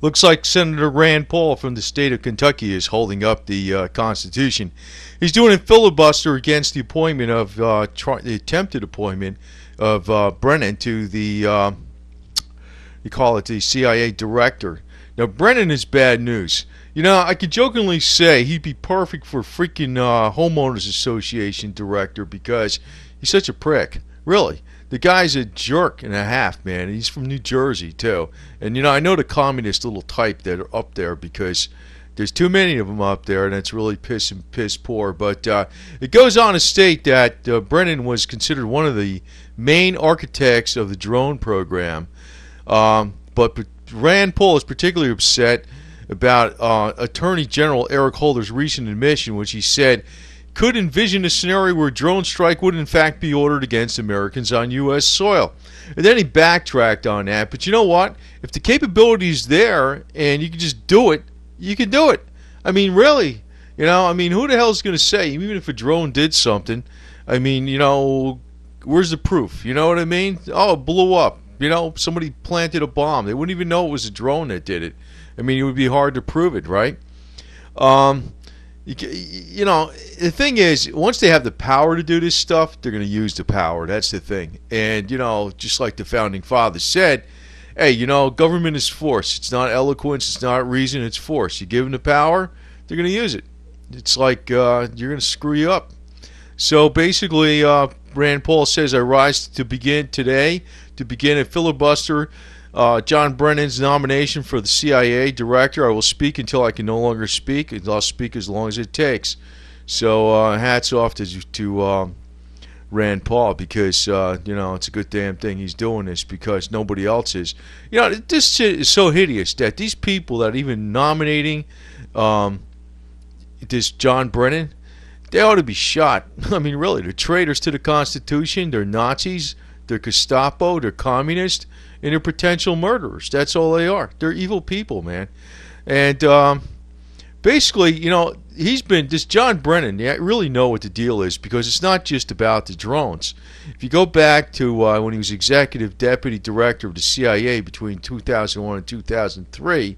Looks like Senator Rand Paul from the state of Kentucky is holding up the Constitution. He's doing a filibuster against the appointment of the attempted appointment of Brennan to the you call it the CIA director. Now Brennan is bad news. You know, I could jokingly say he'd be perfect for freaking homeowners association director because he's such a prick. Really. The guy's a jerk and a half, man. He's from New Jersey, too. And, you know, I know the communist little type that are up there because there's too many of them up there, and it's really piss poor. But it goes on to state that Brennan was considered one of the main architects of the drone program. But Rand Paul is particularly upset about Attorney General Eric Holder's recent admission, which he said could envision a scenario where a drone strike would in fact be ordered against Americans on U.S. soil. And then he backtracked on that. But you know what? If the capability is there and you can just do it, you can do it. I mean, really. You know, I mean, who the hell is going to say, even if a drone did something, I mean, you know, where's the proof? You know what I mean? Oh, it blew up. You know, somebody planted a bomb. They wouldn't even know it was a drone that did it. I mean, it would be hard to prove it, right? You know, the thing is, once they have the power to do this stuff, they're going to use the power. That's the thing. And, you know, just like the Founding Fathers said, hey, you know, government is force. It's not eloquence. It's not reason. It's force. You give them the power, they're going to use it. It's like you're going to screw you up. So basically, Rand Paul says, I rise to begin today to begin a filibuster John Brennan's nomination for the CIA director. I will speak until I can no longer speak, and I'll speak as long as it takes. So hats off to Rand Paul because, you know, it's a good damn thing he's doing this because nobody else is. You know, this shit is so hideous that these people that are even nominating this John Brennan, they ought to be shot. I mean, really, they're traitors to the Constitution. They're Nazis. They're Gestapo. They're communists. And they're potential murderers. That's all they are. They're evil people, man. And basically, you know, this John Brennan, you really know what the deal is because it's not just about the drones. If you go back to when he was executive deputy director of the CIA between 2001 and 2003,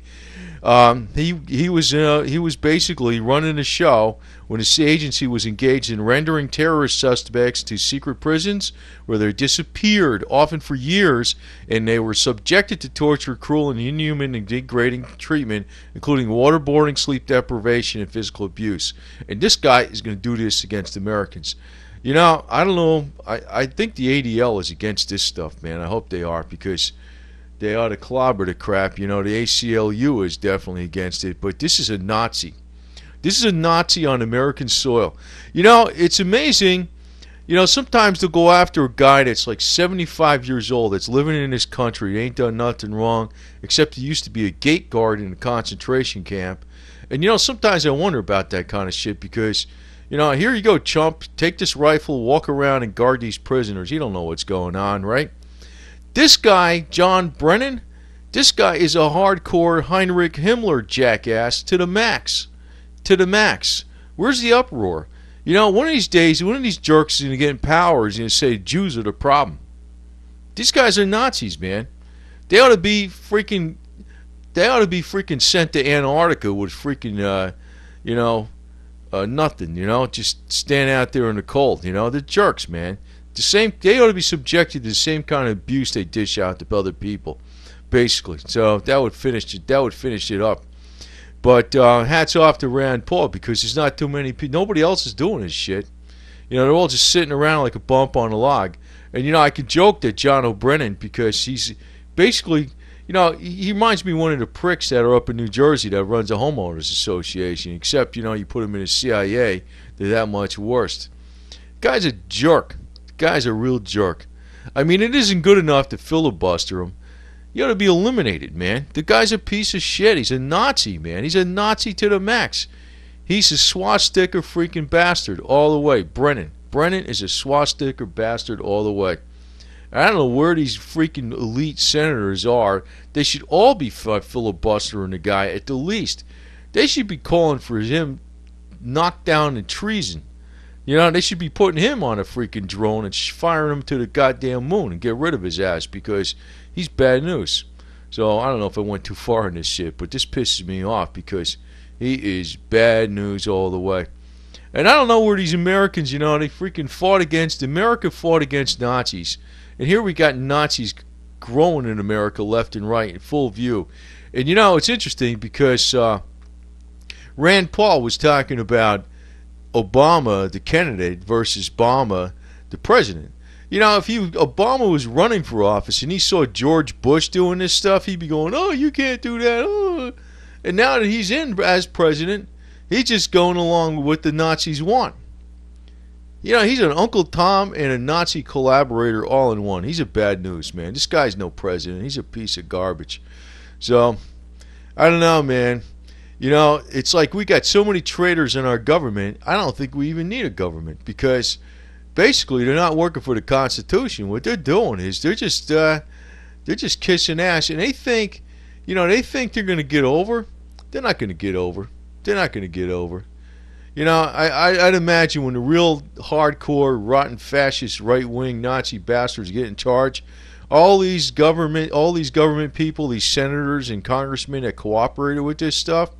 he was basically running a show when his agency was engaged in rendering terrorist suspects to secret prisons where they disappeared, often for years, and they were subjected to torture, cruel and inhuman and degrading treatment, including waterboarding, sleep deprivation, and physical abuse. And this guy is going to do this against Americans. You know, I don't know. I think the ADL is against this stuff, man. I hope they are because they ought to clobber the crap. You know, the ACLU is definitely against it, but this is a Nazi. This is a Nazi on American soil. You know, it's amazing. You know, sometimes they'll go after a guy that's like 75 years old that's living in this country, ain't done nothing wrong, except he used to be a gate guard in a concentration camp. And, you know, sometimes I wonder about that kind of shit because, you know, here you go, chump. Take this rifle, walk around and guard these prisoners. You don't know what's going on, right? This guy, John Brennan, this guy is a hardcore Heinrich Himmler jackass to the max. To the max. Where's the uproar? You know, one of these days, one of these jerks is going to get in power. He's going to say Jews are the problem. These guys are Nazis, man. They ought to be freaking sent to Antarctica with freaking, you know, nothing, you know, just stand out there in the cold. You know, they're jerks, man. They ought to be subjected to the same kind of abuse they dish out to other people, basically. So that would finish it. That would finish it up. But hats off to Rand Paul because there's not too many people. Nobody else is doing this shit. You know, they're all just sitting around like a bump on a log. And, you know, I could joke that John O'Brien because he's basically, you know, he reminds me of one of the pricks that are up in New Jersey that runs a homeowners association. Except, you know, you put him in the CIA, they're that much worse. Guy's a jerk. Guy's a real jerk. I mean, it isn't good enough to filibuster him. You ought to be eliminated, man. The guy's a piece of shit. He's a Nazi, man. He's a Nazi to the max. He's a swastika freaking bastard all the way. Brennan is a swastika bastard all the way. I don't know where these freaking elite senators are. They should all be filibustering the guy at the least. They should be calling for him knocked down in treason. You know, they should be putting him on a freaking drone and firing him to the goddamn moon and get rid of his ass because he's bad news. So I don't know if I went too far in this shit, but this pisses me off because he is bad news all the way. And I don't know where these Americans, they freaking America fought against Nazis. And here we got Nazis growing in America left and right in full view. And it's interesting because Rand Paul was talking about Obama, the candidate, versus Obama, the president. If Obama was running for office and he saw George Bush doing this stuff, he'd be going, "Oh, you can't do that." Oh. And now that he's in as president, he's just going along with what the Nazis want. He's an Uncle Tom and a Nazi collaborator all in one. He's a bad news, man. This guy's no president. He's a piece of garbage. So, I don't know, man. It's like we got so many traitors in our government, I don't think we even need a government because basically they're not working for the Constitution. What they're doing is they're just kissing ass, and they think they're going to get over. They're not going to get over. They're not going to get over. I'd imagine when the real hardcore, rotten, fascist, right-wing Nazi bastards get in charge, all these government people, these senators and congressmen that cooperated with this stuff,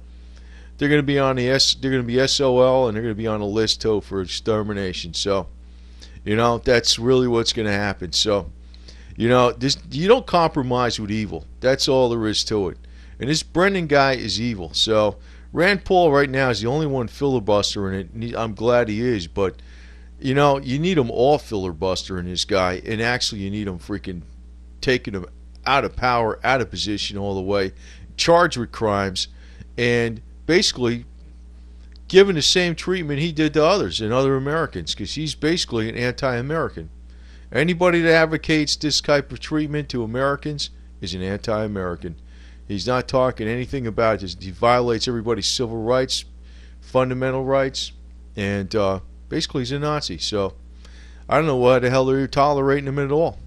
they're going to be on they're going to be SOL, and they're going to be on a list too for extermination. So, that's really what's going to happen. So, you don't compromise with evil. That's all there is to it. And this Brennan guy is evil. So Rand Paul right now is the only one filibustering it. And I'm glad he is, but you need them all filibustering this guy, and actually you need them freaking taking him out of power, out of position all the way, charged with crimes, and basically given the same treatment he did to others and other Americans, because he's basically an anti-American. Anybody that advocates this type of treatment to Americans is an anti-American. He's not talking anything about this. He violates everybody's civil rights, fundamental rights, and basically he's a Nazi. So I don't know why the hell they're tolerating him at all.